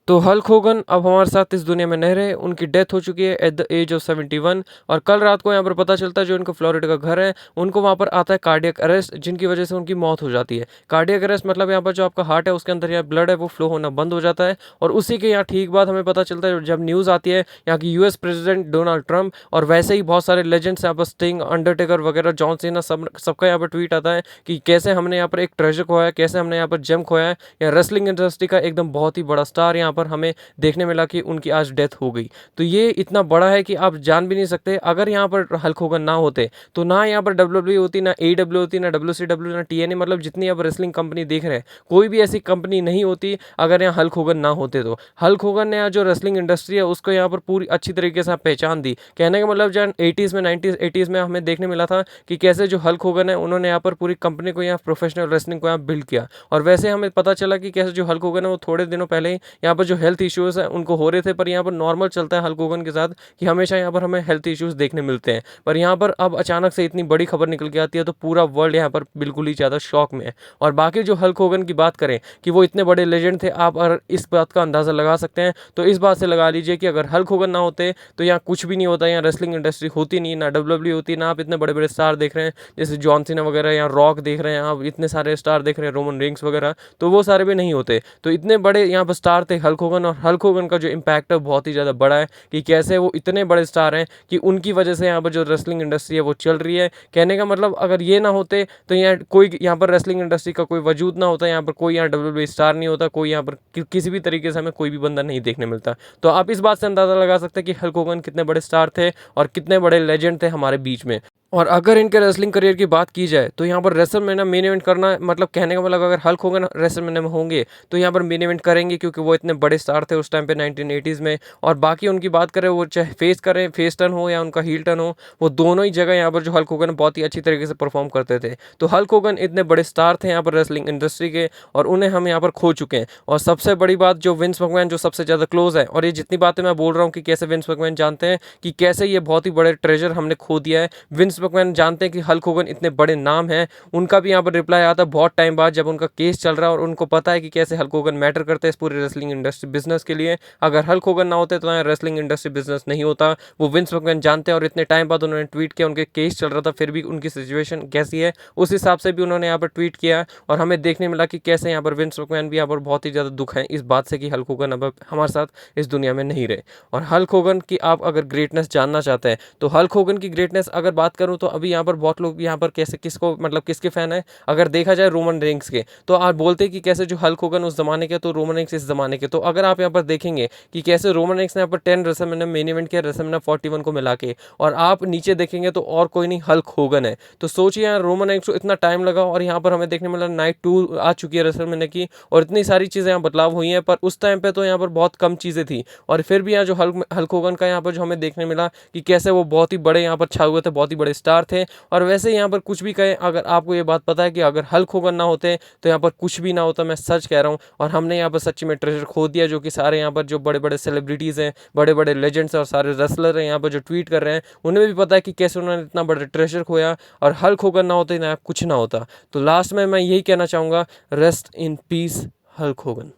तो Hulk Hogan अब हमारे साथ इस दुनिया में नहीं रहे, उनकी डेथ हो चुकी है एट द एज ऑफ 71। और कल रात को यहाँ पर पता चलता है जो इनका फ्लोरिडा का घर है, उनको वहाँ पर आता है कार्डियक अरेस्ट, जिनकी वजह से उनकी मौत हो जाती है। कार्डियक अरेस्ट मतलब यहाँ पर जो आपका हार्ट है उसके अंदर यहाँ ब्लड है वो फ्लो होना बंद हो जाता है। और उसी के यहाँ ठीक बाद हमें पता चलता है जब न्यूज़ आती है यहाँ की यूएस प्रेसिडेंट डोनाल्ड ट्रंप और वैसे ही बहुत सारे लेजेंड्स यहाँ पर स्टिंग, अंडरटेकर वगैरह, जॉन सीना, सबका यहाँ पर ट्वीट आता है कि कैसे हमने यहाँ पर एक ट्रेजर खोया है, कैसे हमने यहाँ पर जेम खोया है। या रेसलिंग इंडस्ट्री का एकदम बहुत ही बड़ा स्टार यहाँ पर हमें देखने मिला कि उनकी आज डेथ हो गई। तो ये इतना बड़ा है कि आप जान भी नहीं सकते। अगर यहाँ पर हल्क होगन ना होते तो ना यहाँ पर डब्ल्यूडब्ल्यू होती, ना एडब्ल्यू होती, ना WCW, ना TNA, मतलब जितनी आप रेसलिंग कंपनी देख रहे हैं कोई भी ऐसी कंपनी नहीं होती अगर यहाँ हल्क होगन ना होते। तो हल्क होगन ने यहाँ जो रेसलिंग इंडस्ट्री है उसको यहाँ पर पूरी अच्छी तरीके से पहचान दी। कहने का मतलब जब 80s में 90s 80s में हमें देखने मिला था कि कैसे जो हल्क होगन है उन्होंने यहाँ पर पूरी कंपनी को, यहाँ प्रोफेशनल रेसलिंग को यहाँ बिल्ड किया। और वैसे हमें पता चला कि कैसे जो हल्क होगन है वो थोड़े दिनों पहले ही यहाँ पर जो हेल्थ इश्यूज है उनको हो रहे थे, पर यहाँ पर नॉर्मल चलता है हल्क होगन के साथ कि हमेशा यहाँ पर हमें हेल्थ इश्यूज देखने मिलते हैं। पर यहाँ पर अब अचानक से इतनी बड़ी खबर निकल के आती है तो पूरा वर्ल्ड यहाँ पर बिल्कुल ही ज़्यादा शॉक में है। और बाकी जो हल्क होगन की बात करें कि वो इतने बड़े लेजेंड थे, आप अगर इस बात का अंदाज़ा लगा सकते हैं तो इस बात से लगा लीजिए कि अगर हल्क होगन ना होते तो यहाँ कुछ भी नहीं होता, यहाँ रेसलिंग इंडस्ट्री होती नहीं, ना WWE होती, ना आप इतने बड़े बड़े स्टार देख रहे हैं जैसे जॉन सीना वगैरह, यहाँ रॉक देख रहे हैं, आप इतने सारे स्टार देख रहे हैं, रोमन रिंग्स वगैरह, तो वो सारे भी नहीं होते। तो इतने बड़े यहाँ पर स्टार थे हल्क होगन, और हल्क होगन का जो इम्पैक्ट है बहुत ही ज़्यादा बड़ा है कि कैसे वो इतने बड़े स्टार हैं कि उनकी वजह से यहाँ पर जो रेसलिंग इंडस्ट्री है वो चल रही है। कहने का मतलब अगर ये ना होते तो यहाँ पर रेसलिंग इंडस्ट्री का कोई वजूद ना होता, यहाँ पर कोई यहाँ WWE स्टार नहीं होता, कोई यहाँ पर किसी भी तरीके से हमें कोई भी बंदा नहीं देखने मिलता। तो आप इस बात से अंदाज़ा लगा सकते हैं कि हल्क होगन कितने बड़े स्टार थे और कितने बड़े लेजेंड थे हमारे बीच में। और अगर इनके रेसलिंग करियर की बात की जाए तो यहाँ पर रेसलमेनिया मेन इवेंट करना, मतलब कहने का मतलब अगर हल्क होगन रेसलमेनिया में होंगे तो यहाँ पर मेन इवेंट करेंगे, क्योंकि वो इतने बड़े स्टार थे उस टाइम पे 1980s में। और बाकी उनकी बात करें वो चाहे फेस करें, फेस टर्न हो या उनका हील टर्न हो, वो दोनों ही जगह यहाँ पर जो हल्क होगन बहुत ही अच्छी तरीके से परफॉर्म करते थे। तो हल्क होगन इतने बड़े स्टार थे यहाँ पर रेसलिंग इंडस्ट्री के, और उन्हें हम यहाँ पर खो चुके हैं। और सबसे बड़ी बात, जो विंस मैकमैन जो सबसे ज़्यादा क्लोज है, और ये जितनी बातें मैं बोल रहा हूँ कि कैसे विंस मैकमैन जानते हैं कि कैसे ये बहुत ही बड़े ट्रेजर हमने खो दिया है, विंस मैकमैन जानते हैं कि हल्क होगन इतने बड़े नाम हैं। उनका भी यहाँ पर रिप्लाई आता है बहुत टाइम बाद जब उनका केस चल रहा है, और उनको पता है कि कैसे हल्क होगन मैटर करते हैं इस पूरे रेसलिंग इंडस्ट्री बिजनेस के लिए। अगर हल्क होगन ना होते तो यहाँ रेसलिंग इंडस्ट्री बिजनेस नहीं होता, वो विंस मैकमैन जानते हैं। और इतने टाइम बाद उन्होंने ट्वीट किया, उनके केस चल रहा था फिर भी उनकी सिचुएशन कैसी है उस हिसाब से भी उन्होंने यहाँ पर ट्वीट किया। और हमें देखने मिला कि कैसे यहाँ पर विंस मैकमैन भी यहाँ पर बहुत ही ज़्यादा दुख है इस बात से कि हल्क होगन अब हमारे साथ इस दुनिया में नहीं रहे। और हल्क होगन की आप अगर ग्रेटनेस जानना चाहते हैं तो हल्क होगन की ग्रेटनेस अगर बात करूँ तो अभी यहाँ पर बहुत लोग यहाँ पर कैसे किसको, मतलब किसके फैन है, अगर देखा जाए रोमन रेंग्स के, तो आप बोलते हैं कि कैसे जो हल्क होगन उस जमाने के तो रोमन रेंग्स इस जमाने के। तो अगर आप यहाँ पर देखेंगे कि कैसे रोमन रेंग्स ने यहाँ पर 10 रेसलमेनिया मेन इवेंट किया रेसलमेनिया 41 को मिला के, और आप नीचे देखेंगे तो और कोई नहीं हल्क होगन है। तो सोचिए यहाँ रोमन रेंग्स को इतना टाइम लगा और यहाँ पर हमें देखने मिला नाइट 2 आ चुकी है रेसलमेनिया की, और इतनी सारी चीज़ें यहाँ बदलाव हुई हैं। पर उस टाइम पे तो यहाँ पर बहुत कम चीज़ें थी, और फिर भी यहाँ जो हल्क होगन का यहाँ पर जो हमें देखने मिला कि कैसे वो बहुत ही बड़े यहाँ पर छाए हुए थे, बहुत ही बड़े स्टार थे। और वैसे यहाँ पर कुछ भी कहें, अगर आपको ये बात पता है कि अगर हल्क होगन ना होते तो यहाँ पर कुछ भी ना होता, मैं सच कह रहा हूँ। और हमने यहाँ पर सच्ची में ट्रेजर खो दिया, जो कि सारे यहाँ पर जो बड़े बड़े सेलिब्रिटीज़ हैं, बड़े बड़े लेजेंड्स हैं और सारे रेसलर हैं यहाँ पर जो ट्वीट कर रहे हैं, उन्हें भी पता है कि कैसे उन्होंने इतना बड़ा ट्रेजर खोया। और हल्क होगन ना होते ना कुछ ना होता। तो लास्ट में मैं यही कहना चाहूँगा, rest in peace Hulk Hogan.